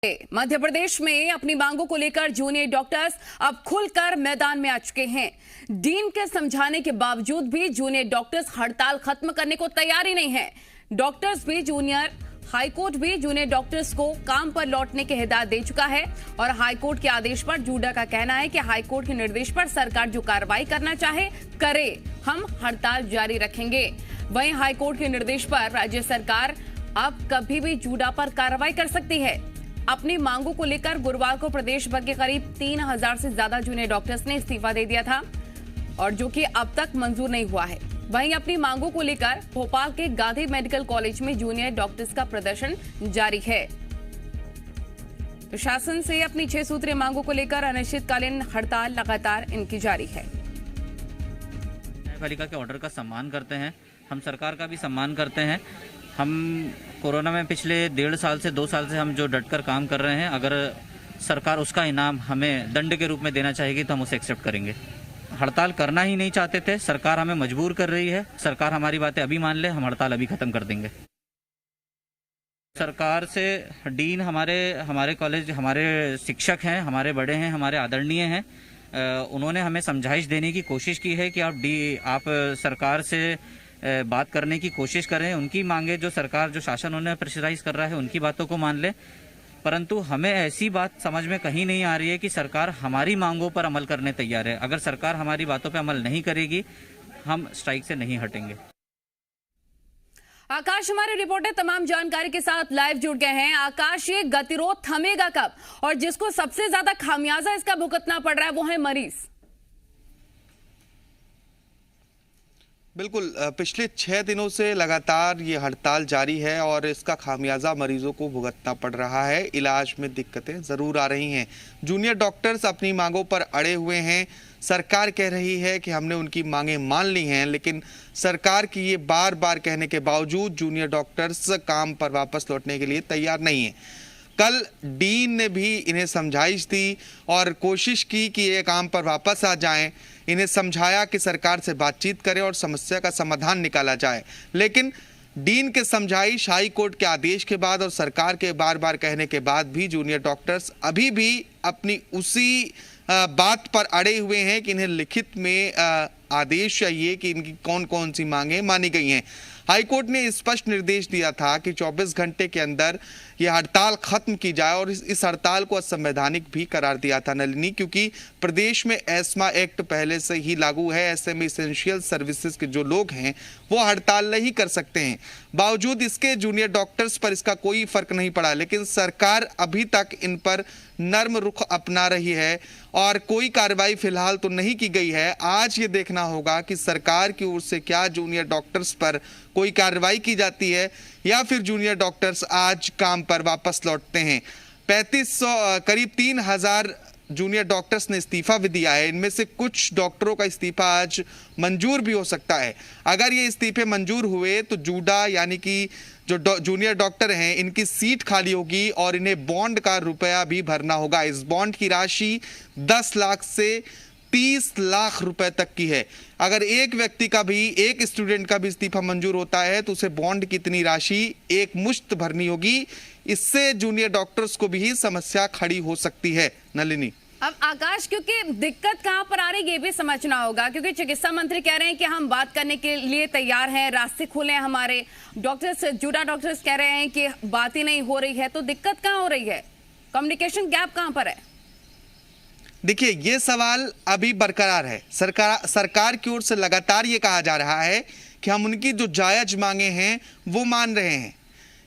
मध्य प्रदेश में अपनी मांगों को लेकर जूनियर डॉक्टर्स अब खुलकर मैदान में आ चुके हैं। डीन के समझाने के बावजूद भी जूनियर डॉक्टर्स हड़ताल खत्म करने को तैयार ही नहीं है। डॉक्टर्स भी हाईकोर्ट भी जूनियर डॉक्टर्स को काम पर लौटने की हिदायत दे चुका है और हाईकोर्ट के आदेश पर जूडा का कहना है कि हाईकोर्ट के निर्देश पर सरकार जो कार्रवाई करना चाहे करे, हम हड़ताल जारी रखेंगे। वहीं हाईकोर्ट के निर्देश पर राज्य सरकार अब कभी भी जूडा पर कार्रवाई कर सकती है। अपनी मांगों को लेकर गुरुवार को प्रदेश भर के करीब 3000 से ज्यादा जूनियर डॉक्टर्स ने इस्तीफा दे दिया था और जो कि अब तक मंजूर नहीं हुआ है। वहीं अपनी मांगों को लेकर भोपाल के गांधी मेडिकल कॉलेज में जूनियर डॉक्टर्स का प्रदर्शन जारी है। प्रशासन से अपनी 6 सूत्रीय मांगों को लेकर अनिश्चितकालीन हड़ताल लगातार इनकी जारी है। न्यायपालिका के ऑर्डर का सम्मान करते हैं, हम सरकार का भी सम्मान करते हैं। हम कोरोना में पिछले 1.5 साल से 2 साल से हम जो डटकर काम कर रहे हैं, अगर सरकार उसका इनाम हमें दंड के रूप में देना चाहेगी तो हम उसे एक्सेप्ट करेंगे। हड़ताल करना ही नहीं चाहते थे, सरकार हमें मजबूर कर रही है। सरकार हमारी बातें अभी मान ले, हम हड़ताल अभी खत्म कर देंगे। सरकार से डीन हमारे कॉलेज, हमारे शिक्षक हैं, हमारे बड़े हैं, हमारे आदरणीय हैं। उन्होंने हमें समझाइश देने की कोशिश की है कि आप सरकार से बात करने की कोशिश करें। उनकी मांगे जो सरकार, जो शासन उन्हें प्रेशराइज कर रहा है, उनकी बातों को मान ले। परंतु हमें ऐसी बात समझ में कहीं नहीं आ रही है कि सरकार हमारी मांगों पर अमल करने तैयार है। अगर सरकार हमारी बातों पर अमल नहीं करेगी, हम स्ट्राइक से नहीं हटेंगे। आकाश हमारे रिपोर्टर तमाम जानकारी के साथ लाइव जुड़ गए हैं। आकाश, ये गतिरोध थमेगा कब? और जिसको सबसे ज्यादा खामियाजा इसका भुगतना पड़ रहा है वो है मरीज। बिल्कुल, पिछले 6 दिनों से लगातार ये हड़ताल जारी है और इसका खामियाजा मरीजों को भुगतना पड़ रहा है। इलाज में दिक्कतें ज़रूर आ रही हैं। जूनियर डॉक्टर्स अपनी मांगों पर अड़े हुए हैं। सरकार कह रही है कि हमने उनकी मांगें मान ली हैं, लेकिन सरकार की ये बार बार कहने के बावजूद जूनियर डॉक्टर्स काम पर वापस लौटने के लिए तैयार नहीं हैं। कल डीन ने भी इन्हें समझाइश दी और कोशिश की कि ये काम पर वापस आ जाएं। इन्हें समझाया कि सरकार से बातचीत करें और समस्या का समाधान निकाला जाए, लेकिन डीन के समझाइश, हाई कोर्ट के आदेश के बाद और सरकार के बार बार कहने के बाद भी जूनियर डॉक्टर्स अभी भी अपनी उसी बात पर अड़े हुए हैं कि इन्हें लिखित में आदेश चाहिए कि इनकी कौन कौन सी मांगें मानी गई हैं। हाईकोर्ट ने स्पष्ट निर्देश दिया था कि 24 घंटे के अंदर यह हड़ताल खत्म की जाए और इस हड़ताल को असंवैधानिक भी करार दिया था नलिनी, क्योंकि प्रदेश में एस्मा एक्ट पहले से ही लागू है। ऐसे में एसेंशियल सर्विसेज के जो लोग हैं वो हड़ताल नहीं कर सकते हैं। बावजूद इसके जूनियर डॉक्टर्स पर इसका कोई फर्क नहीं पड़ा, लेकिन सरकार अभी तक इन पर नर्म रुख अपना रही है और कोई कार्रवाई फिलहाल तो नहीं की गई है। आज ये देखना होगा कि सरकार की ओर से क्या जूनियर डॉक्टर्स पर कोई कार्रवाई की जाती है या फिर जूनियर डॉक्टर्स आज काम पर वापस लौटते हैं। 3500 करीब 3000 जूनियर डॉक्टर्स ने इस्तीफा भी दिया है। इनमें से कुछ डॉक्टरों का इस्तीफा आज मंजूर भी हो सकता है। अगर ये इस्तीफे मंजूर हुए तो जूडा यानी कि जो जूनियर डॉक्टर हैं, इनकी सीट खाली होगी और इन्हें बॉन्ड का रुपया भी भरना होगा। इस बॉन्ड की राशि 10 लाख से 30 लाख रुपए तक की है। अगर एक व्यक्ति का भी, एक स्टूडेंट का भी इस्तीफा मंजूर होता है तो उसे बॉन्ड की इतनी राशि एक मुश्त भरनी होगी। इससे जूनियर डॉक्टर्स को भी समस्या खड़ी हो सकती है नलिनी। अब आकाश, क्योंकि दिक्कत कहां पर आ रही है ये भी समझना होगा, क्योंकि चिकित्सा मंत्री कह रहे हैं कि हम बात करने के लिए तैयार हैं, रास्ते खुले हैं हमारे। डॉक्टर्स, जूडा डॉक्टर्स कह रहे हैं कि बात ही नहीं हो रही है, तो दिक्कत कहां हो रही है? कम्युनिकेशन गैप कहां पर है? देखिए, ये सवाल अभी बरकरार है। सरकार की ओर से लगातार ये कहा जा रहा है कि हम उनकी जो जायज मांगे हैं वो मान रहे हैं।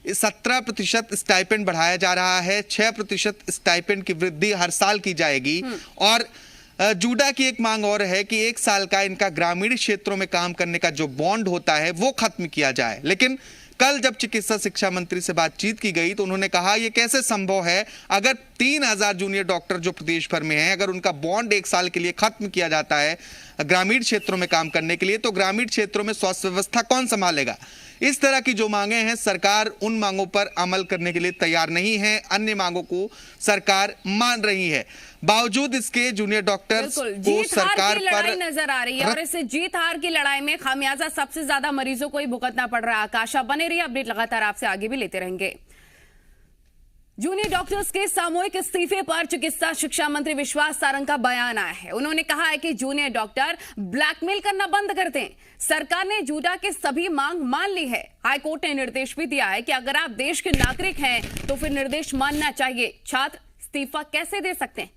17% स्टाइपेंड बढ़ाया जा रहा है, 6% स्टाइपेंड की वृद्धि हर साल की जाएगी और जूडा की एक मांग और है कि 1 साल का इनका ग्रामीण क्षेत्रों में काम करने का जो बॉन्ड होता है वो खत्म किया जाए। लेकिन कल जब चिकित्सा शिक्षा मंत्री से बातचीत की गई तो उन्होंने कहा यह कैसे संभव है, अगर 3000 जूनियर डॉक्टर जो प्रदेश भर में हैं, अगर उनका बॉन्ड 1 साल के लिए खत्म किया जाता है ग्रामीण क्षेत्रों में काम करने के लिए, तो ग्रामीण क्षेत्रों में स्वास्थ्य व्यवस्था कौन संभालेगा? इस तरह की जो मांगे हैं, सरकार उन मांगों पर अमल करने के लिए तैयार नहीं है। अन्य मांगों को सरकार मान रही है। बावजूद इसके जूनियर डॉक्टर्स को सरकार पर नजर आ रही है और इस जीत हार की लड़ाई में खामियाजा सबसे ज्यादा मरीजों को ही भुगतना पड़ रहा है। आकाशा, बने रहिए, अपडेट लगातार आपसे आगे भी लेते रहेंगे। जूनियर डॉक्टर्स के सामूहिक इस्तीफे पर चिकित्सा शिक्षा मंत्री विश्वास सारंग का बयान आया है। उन्होंने कहा है कि जूनियर डॉक्टर ब्लैकमेल करना बंद कर दें। सरकार ने जूडा के सभी मांग मान ली है। हाईकोर्ट ने निर्देश भी दिया है कि अगर आप देश के नागरिक हैं तो फिर निर्देश मानना चाहिए। छात्र इस्तीफा कैसे दे सकते हैं?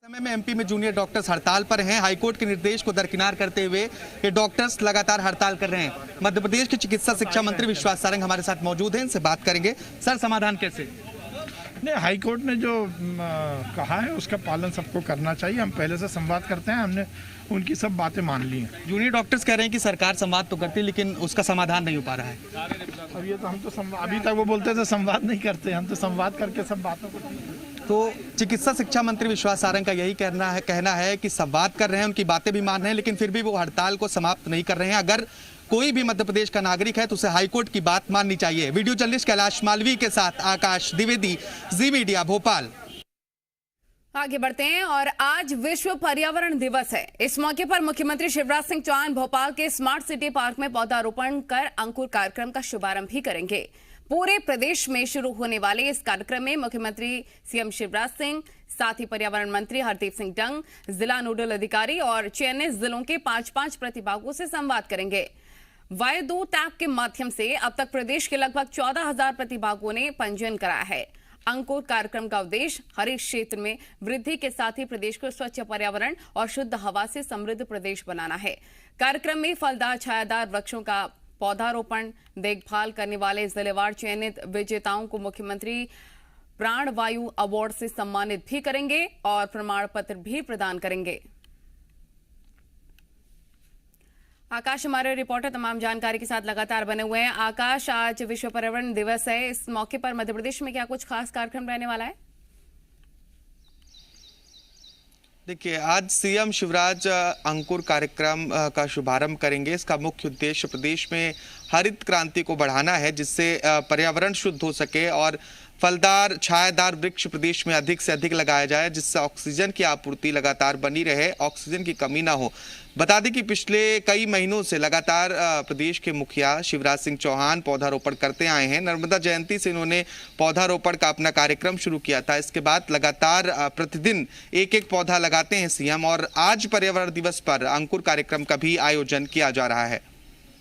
समय में एमपी में जूनियर डॉक्टर्स हड़ताल पर हैं। हाईकोर्ट के निर्देश को दरकिनार करते हुए ये डॉक्टर्स लगातार हड़ताल कर रहे हैं। मध्य प्रदेश के चिकित्सा शिक्षा मंत्री विश्वास सारंग हमारे साथ मौजूद हैं, इनसे बात करेंगे। सर, समाधान कैसे? नहीं, हाईकोर्ट ने जो कहा है उसका पालन सबको करना चाहिए। हम पहले से संवाद करते हैं, हमने उनकी सब बातें मान ली हैं। जूनियर डॉक्टर्स कह रहे हैं कि सरकार संवाद तो करती है लेकिन उसका समाधान नहीं हो पा रहा है। अब ये तो हम तो अभी तक वो बोलते थे संवाद नहीं करते, हम तो संवाद करके सब बातों को। तो चिकित्सा शिक्षा मंत्री विश्वास सारंग का यही कहना है कि संवाद कर रहे हैं, उनकी बातें भी मान रहे हैं, लेकिन फिर भी वो हड़ताल को समाप्त नहीं कर रहे हैं। अगर कोई भी मध्य प्रदेश का नागरिक है तो उसे हाईकोर्ट की बात माननी चाहिए। वीडियो जर्नलिस्ट कैलाश मालवी के साथ आकाश द्विवेदी, जी मीडिया, भोपाल। आगे बढ़ते हैं और आज विश्व पर्यावरण दिवस है। इस मौके पर मुख्यमंत्री शिवराज सिंह चौहान भोपाल के स्मार्ट सिटी पार्क में पौधारोपण कर अंकुर कार्यक्रम का शुभारंभ भी करेंगे। पूरे प्रदेश में शुरू होने वाले इस कार्यक्रम में मुख्यमंत्री सीएम शिवराज सिंह, साथ ही पर्यावरण मंत्री हरदीप सिंह डंग, जिला नोडल अधिकारी और चयनित जिलों के 5-5 प्रतिभागियों से संवाद करेंगे। वायुदूत ऐप के माध्यम से अब तक प्रदेश के लगभग 14,000 प्रतिभागियों ने पंजीयन कराया है। अंकुर कार्यक्रम का उद्देश्य हरित क्षेत्र में वृद्धि के साथ ही प्रदेश को स्वच्छ पर्यावरण और शुद्ध हवा से समृद्ध प्रदेश बनाना है। कार्यक्रम में फलदार छायादार वृक्षों का पौधारोपण, देखभाल करने वाले जिलेवार चयनित विजेताओं को मुख्यमंत्री प्राणवायु अवार्ड से सम्मानित भी करेंगे और प्रमाण पत्र भी प्रदान करेंगे। आकाश हमारे रिपोर्टर तमाम जानकारी के साथ लगातार बने हुए हैं। आकाश, आज विश्व पर्यावरण दिवस है, इस मौके पर मध्य प्रदेश में क्या कुछ खास कार्यक्रम रहने वाला है? देखिए, आज सीएम शिवराज अंकुर कार्यक्रम का शुभारंभ करेंगे। इसका मुख्य उद्देश्य प्रदेश में हरित क्रांति को बढ़ाना है, जिससे पर्यावरण शुद्ध हो सके और फलदार छायादार वृक्ष प्रदेश में अधिक से अधिक लगाया जाए, जिससे ऑक्सीजन की आपूर्ति लगातार बनी रहे, ऑक्सीजन की कमी ना हो। बता दें कि पिछले कई महीनों से लगातार प्रदेश के मुखिया शिवराज सिंह चौहान पौधारोपण करते आए हैं। नर्मदा जयंती से इन्होंने पौधारोपण का अपना कार्यक्रम शुरू किया था। इसके बाद लगातार प्रतिदिन एक एक पौधा लगाते हैं सीएम, और आज पर्यावरण दिवस पर अंकुर कार्यक्रम का भी आयोजन किया जा रहा है।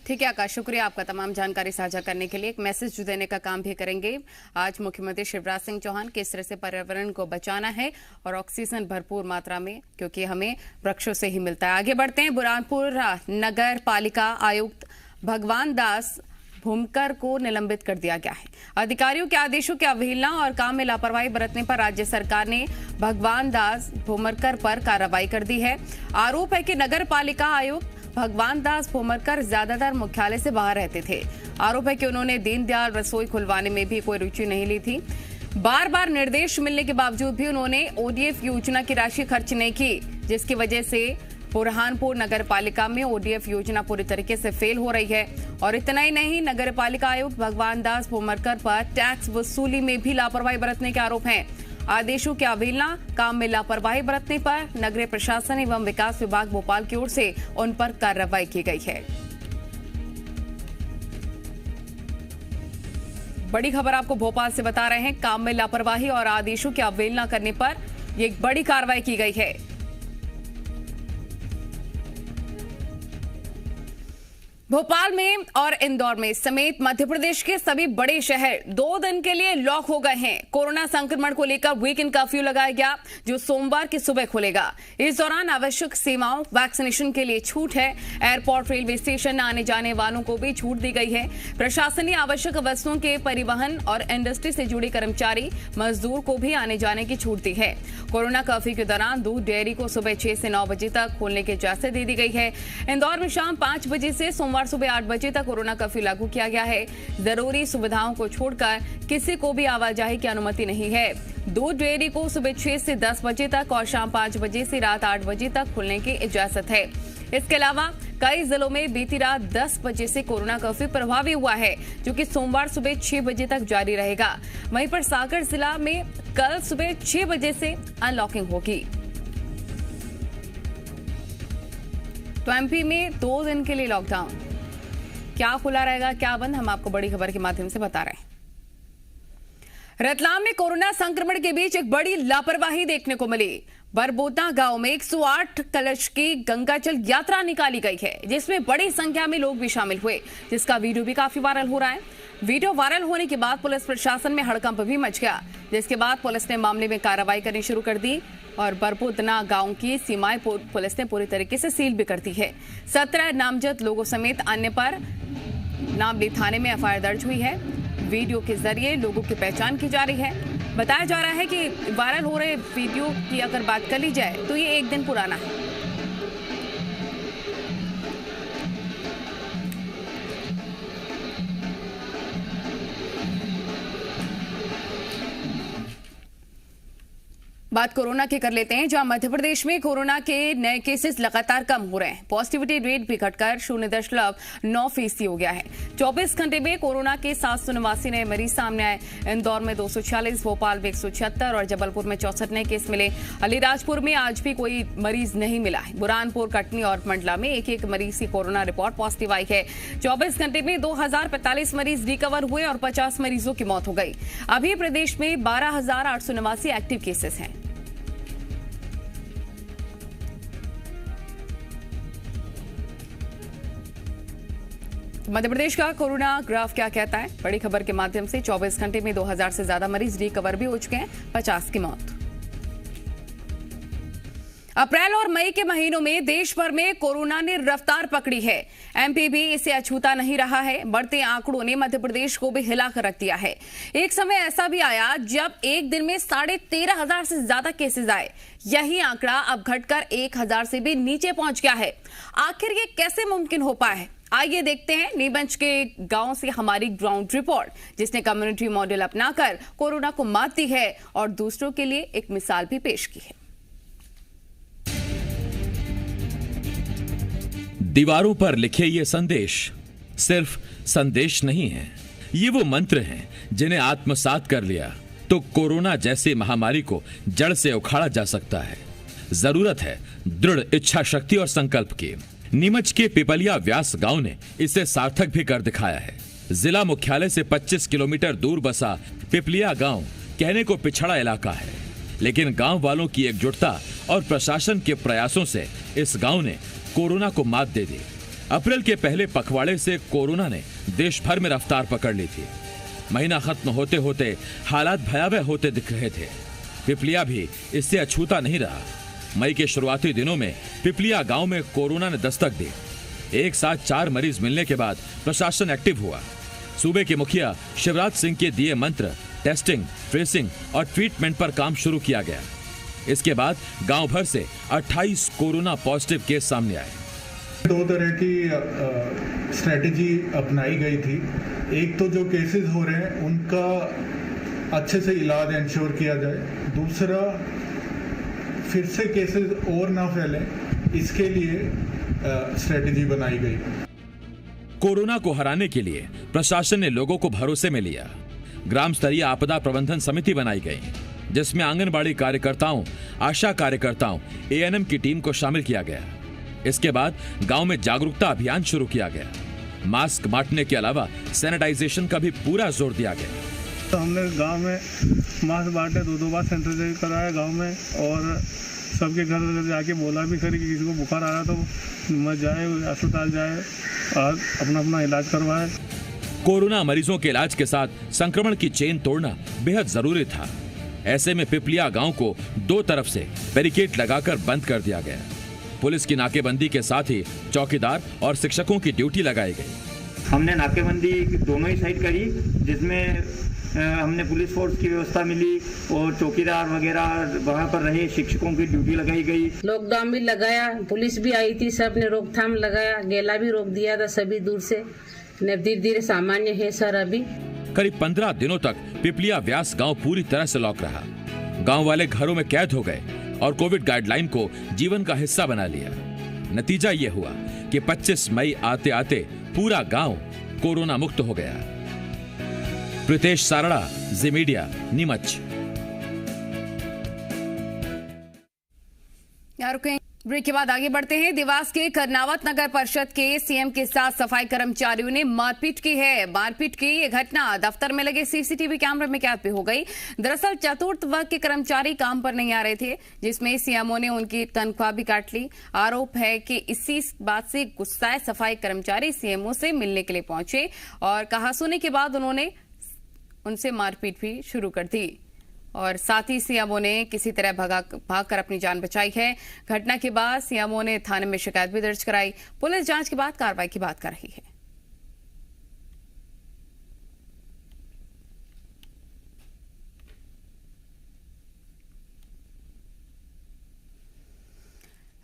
ठीक है आकाश, शुक्रिया आपका तमाम जानकारी साझा करने के लिए। एक मैसेज देने का काम भी करेंगे। आज मुख्यमंत्री शिवराज सिंह चौहान किस तरह से पर्यावरण को बचाना है और ऑक्सीजन भरपूर मात्रा में, क्योंकि हमें वृक्षों से ही मिलता है। आगे बढ़ते हैं। बुरहानपुर नगर पालिका आयुक्त भगवान दास भूमकर को निलंबित कर दिया गया है। अधिकारियों के आदेशों की अवहेलना और काम में लापरवाही बरतने पर राज्य सरकार ने भगवान दास भूमकर पर कार्रवाई कर दी है। आरोप है कि नगर पालिका आयुक्त भगवान दास भूमकर ज्यादातर मुख्यालय से बाहर रहते थे। आरोप है कि उन्होंने दीनदयाल रसोई खुलवाने में भी कोई रुचि नहीं ली थी। बार बार निर्देश मिलने के बावजूद भी उन्होंने ओडीएफ योजना की राशि खर्च नहीं की, जिसकी वजह से बुरहानपुर नगर पालिका में ओडीएफ योजना पूरी तरीके से फेल हो रही है। और इतना ही नहीं, नगर पालिका आयुक्त भगवान दास भूमकर पर टैक्स वसूली में भी लापरवाही बरतने के आरोप हैं। आदेशों की अवहेलना, काम में लापरवाही बरतने पर नगरीय प्रशासन एवं विकास विभाग भोपाल की ओर से उन पर कार्रवाई की गई है। बड़ी खबर आपको भोपाल से बता रहे हैं। काम में लापरवाही और आदेशों की अवहेलना करने पर एक बड़ी कार्रवाई की गई है। भोपाल में और इंदौर में समेत मध्य प्रदेश के सभी बड़े शहर 2 दिन के लिए लॉक हो गए हैं। कोरोना संक्रमण को लेकर वीकेंड कर्फ्यू लगाया गया, जो सोमवार की सुबह खुलेगा। इस दौरान आवश्यक सेवाओं, वैक्सीनेशन के लिए छूट है। एयरपोर्ट, रेलवे स्टेशन आने जाने वालों को भी छूट दी गई है। प्रशासन ने आवश्यक वस्तुओं के परिवहन और इंडस्ट्री से जुड़े कर्मचारी, मजदूर को भी आने जाने की छूट दी है। कोरोना कर्फ्यू के दौरान दूध डेयरी को सुबह 6 से 9 बजे तक खोलने की इजाजत दे दी गई है। इंदौर में शाम 5 बजे से सोमवार सुबह 8 बजे तक कोरोना कर्फ्यू लागू किया गया है। जरूरी सुविधाओं को छोड़कर किसी को भी आवाजाही की अनुमति नहीं है। दूध डेयरी को सुबह 6 से 10 बजे तक और शाम 5 बजे से रात 8 बजे तक खुलने की इजाजत है। इसके अलावा कई जिलों में बीती रात 10 बजे से कोरोना कर्फ्यू प्रभावी हुआ है, जो कि सोमवार सुबह 6 बजे तक जारी रहेगा। वहीं पर सागर जिला में कल सुबह 6 बजे से अनलॉकिंग होगी। तो एमपी में 2 दिन के लिए लॉकडाउन। क्या खुला रहेगा, क्या बंद, हम आपको बड़ी खबर के माध्यम से बता रहे हैं। रतलाम में कोरोना संक्रमण के बीच एक बड़ी लापरवाही देखने को मिली। बरबोता गांव में 108 कलश की गंगाजल यात्रा निकाली गई है, जिसमें बड़ी संख्या में लोग भी शामिल हुए, जिसका वीडियो भी काफी वायरल हो रहा है। वीडियो वायरल होने के बाद पुलिस प्रशासन में हड़कंप भी मच गया, जिसके बाद पुलिस ने मामले में कार्रवाई करनी शुरू कर दी और बरबोतना गांव की सीमाएं पुलिस ने पूरी तरीके से सील भी कर दी है। 17 नामजद लोगों समेत अन्य पर नामली थाने में एफआईआर दर्ज हुई है। वीडियो के जरिए लोगों की पहचान की जा रही है। बताया जा रहा है कि वायरल हो रहे वीडियो की अगर बात कर ली जाए तो ये 1 दिन पुराना है। बात कोरोना की कर लेते हैं, जहां मध्य प्रदेश में कोरोना के नए केसेस लगातार कम हो रहे हैं। पॉजिटिविटी रेट भी घटकर 0.9% हो गया है। 24 घंटे में कोरोना के 789 नए मरीज सामने आए। इंदौर में 246, भोपाल में 176 और जबलपुर में 64 नए केस मिले। अलीराजपुर में आज भी कोई मरीज नहीं मिला है। बुरहानपुर, कटनी और मंडला में एक मरीज की कोरोना रिपोर्ट पॉजिटिव आई है। 24 घंटे में 2045 मरीज रिकवर हुए और 50 मरीजों की मौत हो गई। अभी प्रदेश में 12,889 एक्टिव केसेस हैं। मध्य प्रदेश का कोरोना ग्राफ क्या कहता है? बड़ी खबर के माध्यम से 24 घंटे में 2000 से ज्यादा मरीज रिकवर भी हो चुके हैं, 50 की मौत। अप्रैल और मई के महीनों में देश भर में कोरोना ने रफ्तार पकड़ी है। एमपी भी इसे अछूता नहीं रहा है। बढ़ते आंकड़ों ने मध्य प्रदेश को भी हिलाकर रख दिया है। एक समय ऐसा भी आया जब एक दिन में 13,500 से ज्यादा केसेस आए। यही आंकड़ा अब घटकर 1,000 से भी नीचे पहुंच गया है। आखिर ये कैसे मुमकिन हो पाया है? आइए देखते हैं नीमच के गांव से हमारी ग्राउंड रिपोर्ट, जिसने कम्युनिटी मॉडल अपनाकर कोरोना को मात दी है और दूसरों के लिए एक मिसाल भी पेश की है। दीवारों पर लिखे ये संदेश सिर्फ संदेश नहीं है, ये वो मंत्र हैं जिन्हें आत्मसात कर लिया तो कोरोना जैसी महामारी को जड़ से उखाड़ा जा सकता है। जरूरत है दृढ़ इच्छा शक्ति और संकल्प की। नीमच के पिपलिया व्यास गांव ने इसे सार्थक भी कर दिखाया है। जिला मुख्यालय से 25 किलोमीटर दूर बसा पिपलिया गांव कहने को पिछड़ा इलाका है, लेकिन गांव वालों की एकजुटता और प्रशासन के प्रयासों से इस गांव ने कोरोना को मात दे दी। अप्रैल के पहले पखवाड़े से कोरोना ने देश भर में रफ्तार पकड़ ली थी। महीना खत्म होते होते हालात भयावह होते दिख रहे थे। पिपलिया भी इससे अछूता नहीं रहा। मई के शुरुआती दिनों में पिपलिया गांव में कोरोना ने दस्तक दी। एक साथ 4 मरीज मिलने के बाद प्रशासन एक्टिव हुआ। सूबे के मुखिया शिवराज सिंह के दिए मंत्र टेस्टिंग, ट्रेसिंग और ट्रीटमेंट पर काम शुरू किया गया। इसके बाद गांव भर से 28 कोरोना पॉजिटिव केस सामने आए। 2 तरह की स्ट्रेटेजी अपनाई गई थी। एक तो जो केसेस हो रहे हैं उनका अच्छे से इलाज इंश्योर किया जाए। दूसरा, फिर से केसेस और ना फैलें, इसके लिए स्ट्रेटेजी बनाई गई। कोरोना को हराने के लिए प्रशासन ने लोगों को भरोसे में लिया। ग्राम स्तरीय आपदा प्रबंधन समिति बनाई गई, जिसमें आंगनबाड़ी कार्यकर्ताओं, आशा कार्यकर्ताओं, एएनएम की टीम को शामिल किया गया। इसके बाद गांव में जागरूकता अभियान शुरू किया गया। मास्क बांटने के अलावा सैनिटाइजेशन का भी पूरा जोर दिया गया। तो हमने गांव में मास्क बांटे, 2 बार सैनिटाइज कराया गांव में, और सबके घर जाके बोला भी करी कि किसी को बुखार आ रहा तो मत जाए, अस्पताल जाए और अपना इलाज करवाए। कोरोना मरीजों के इलाज के साथ संक्रमण की चेन तोड़ना बेहद जरूरी था। ऐसे में पिपलिया गांव को 2 तरफ से बैरिकेड लगाकर बंद कर दिया गया। पुलिस की नाकेबंदी के साथ ही चौकीदार और शिक्षकों की ड्यूटी लगाई गई। हमने नाकेबंदी दोनों ही साइड करी, जिसमें हमने पुलिस फोर्स की व्यवस्था मिली और चौकीदार वगैरह वहाँ पर रहे, शिक्षकों की ड्यूटी लगाई गई। लॉकडाउन भी लगाया, पुलिस भी आई थी, सब ने रोकथाम लगाया, गेला भी रोक दिया था सभी दूर से। धीरे धीरे सामान्य है सर। अभी करीब 15 दिनों तक पिपलिया व्यास गांव पूरी तरह से लॉक रहा। गांव वाले घरों में कैद हो गए और कोविड गाइडलाइन को जीवन का हिस्सा बना लिया। नतीजा ये हुआ कि 25 मई आते आते पूरा गांव कोरोना मुक्त हो गया। प्रीतेश सारड़ा, जी मीडिया, नीमच। यार रुकें। ब्रेक के बाद आगे बढ़ते हैं। देवास के करनावत नगर परिषद के सीएम के साथ सफाई कर्मचारियों ने मारपीट की है। मारपीट की ये घटना दफ्तर में लगे सीसीटीवी कैमरे में कैद हो गई। दरअसल चतुर्थ वर्ग के कर्मचारी काम पर नहीं आ रहे थे, जिसमें सीएमओ ने उनकी तनख्वाह भी काट ली। आरोप है कि इसी बात से गुस्साए सफाई कर्मचारी सीएमओ से मिलने के लिए पहुंचे और कहा सुनने के बाद उन्होंने उनसे मारपीट भी शुरू कर दी और साथ ही सीएमओ ने किसी तरह भागकर अपनी जान बचाई है। घटना के बाद सीएमओ ने थाने में शिकायत भी दर्ज कराई। पुलिस जांच के बाद कार्रवाई की बात कर रही है।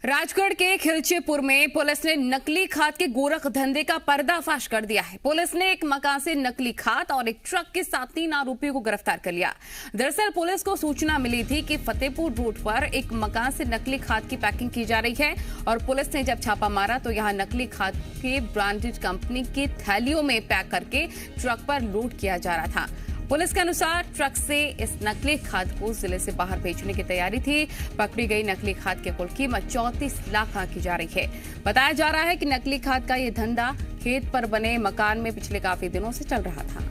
राजगढ़ के खिलचीपुर में पुलिस ने नकली खाद के गोरख धंधे का पर्दाफाश कर दिया है। पुलिस ने एक मकान से नकली खाद और एक ट्रक के साथ 3 आरोपियों को गिरफ्तार कर लिया। दरअसल पुलिस को सूचना मिली थी कि फतेहपुर रोड पर एक मकान से नकली खाद की पैकिंग की जा रही है और पुलिस ने जब छापा मारा तो यहां नकली खाद के ब्रांडेड कंपनी की थैलियों में पैक करके ट्रक पर लोड किया जा रहा था। पुलिस के अनुसार ट्रक से इस नकली खाद को जिले से बाहर भेजने की तैयारी थी। पकड़ी गई नकली खाद की कुल कीमत 34 लाख आंकी जा रही है। बताया जा रहा है कि नकली खाद का ये धंधा खेत पर बने मकान में पिछले काफी दिनों से चल रहा था।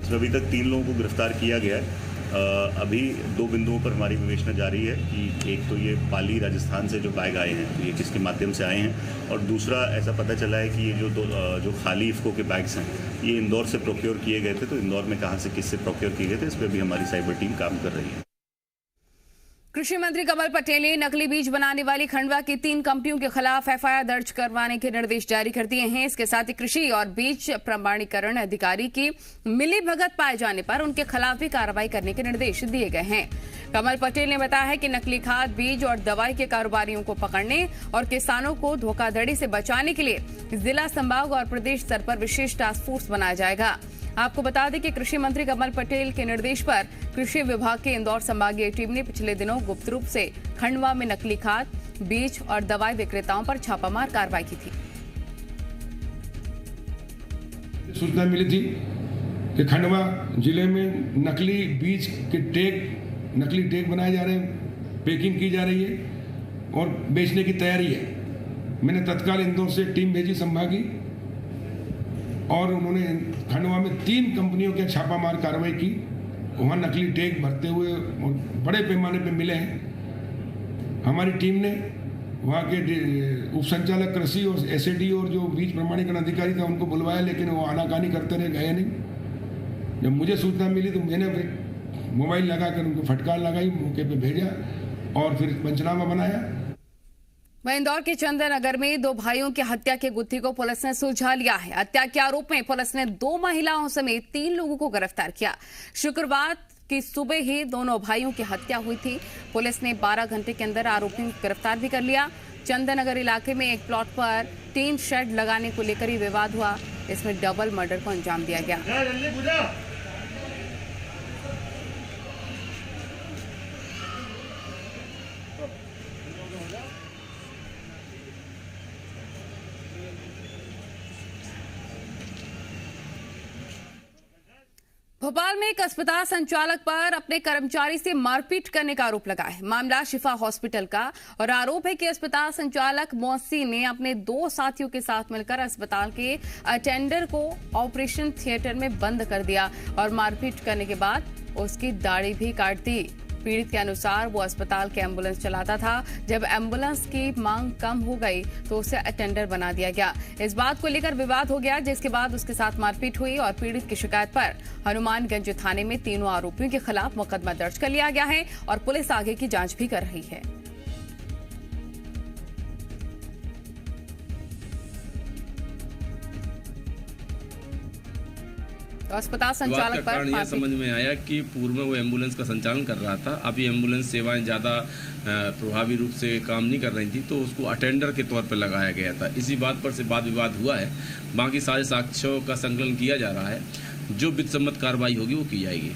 अभी तक 3 लोगों को गिरफ्तार किया गया है। अभी 2 बिंदुओं पर हमारी विवेचना जारी है कि एक तो ये पाली राजस्थान से जो बैग आए हैं तो ये किसके माध्यम से आए हैं और दूसरा ऐसा पता चला है कि ये जो खाली इफ्को के बैग्स हैं ये इंदौर से प्रोक्योर किए गए थे। तो इंदौर में कहाँ से किससे प्रोक्योर किए गए थे इस पर भी हमारी साइबर टीम काम कर रही है। कृषि मंत्री कमल पटेल ने नकली बीज बनाने वाली खंडवा की 3 कंपनियों के खिलाफ एफआईआर दर्ज करवाने के निर्देश जारी कर दिए हैं। इसके साथ ही कृषि और बीज प्रमाणीकरण अधिकारी की मिलीभगत पाए जाने पर उनके खिलाफ भी कार्रवाई करने के निर्देश दिए गए हैं। कमल पटेल ने बताया है कि नकली खाद, बीज और दवाई के कारोबारियों को पकड़ने और किसानों को धोखाधड़ी से बचाने के लिए जिला, संभाग और प्रदेश स्तर पर विशेष टास्क फोर्स बनाया जाएगा। आपको बता दें कि कृषि मंत्री कमल पटेल के निर्देश पर कृषि विभाग के इंदौर संभागीय टीम ने पिछले दिनों गुप्त रूप से खंडवा में नकली खाद, बीज और दवाई विक्रेताओं पर छापामार कार्रवाई की थी। सूचना मिली थी कि खंडवा जिले में नकली बीज के नकली टैग बनाए जा रहे हैं, पैकिंग की जा रही है और बेचने की तैयारी है। मैंने तत्काल इंदौर से टीम भेजी संभागी और उन्होंने खंडवा में 3 कंपनियों के छापामार कार्रवाई की। वहाँ नकली टैग भरते हुए बड़े पैमाने पे मिले हैं। हमारी टीम ने वहाँ के उप संचालक कृषि और एसएडी और जो बीज प्रमाणीकरण अधिकारी था उनको बुलवाया, लेकिन वो आनाकानी करते रहे, गए नहीं। जब मुझे सूचना मिली तो मैंने फिर मोबाइल लगाकर उनको फटकार लगाई, मौके पे भेजा और फिर पंचनामा बनाया। वहीं इंदौर के चंदन नगर में 2 भाइयों की हत्या की गुत्थी को पुलिस ने सुलझा लिया है। हत्या के आरोप में पुलिस ने 2 महिलाओं समेत 3 लोगों को गिरफ्तार किया। शुक्रवार की सुबह ही दोनों भाइयों की हत्या हुई थी। पुलिस ने 12 घंटे के अंदर आरोपियों को गिरफ्तार भी कर लिया। चंदन नगर इलाके में एक प्लॉट पर टीन शेड लगाने को लेकर ही विवाद हुआ। इसमें डबल मर्डर को अंजाम दिया गया। भोपाल में एक अस्पताल संचालक पर अपने कर्मचारी से मारपीट करने का आरोप लगा है। मामला शिफा हॉस्पिटल का और आरोप है कि अस्पताल संचालक मोहसिन ने अपने 2 साथियों के साथ मिलकर अस्पताल के अटेंडर को ऑपरेशन थिएटर में बंद कर दिया और मारपीट करने के बाद उसकी दाढ़ी भी काट दी। पीड़ित के अनुसार वो अस्पताल के एम्बुलेंस चलाता था। जब एम्बुलेंस की मांग कम हो गई तो उसे अटेंडर बना दिया गया। इस बात को लेकर विवाद हो गया, जिसके बाद उसके साथ मारपीट हुई और पीड़ित की शिकायत पर हनुमानगंज थाने में 3 आरोपियों के खिलाफ मुकदमा दर्ज कर लिया गया है और पुलिस आगे की जांच भी कर रही है। तो अस्पताल संचालक पर यह समझ में आया कि पूर्व में वो एम्बुलेंस का संचालन कर रहा था। अब ये एम्बुलेंस सेवाएं ज़्यादा प्रभावी रूप से काम नहीं कर रही थी तो उसको अटेंडर के तौर पर लगाया गया था। इसी बात पर से वाद विवाद हुआ है। बाकी सारे साक्ष्यों का संकलन किया जा रहा है। जो विधिसम्मत कार्रवाई होगी वो की जाएगी।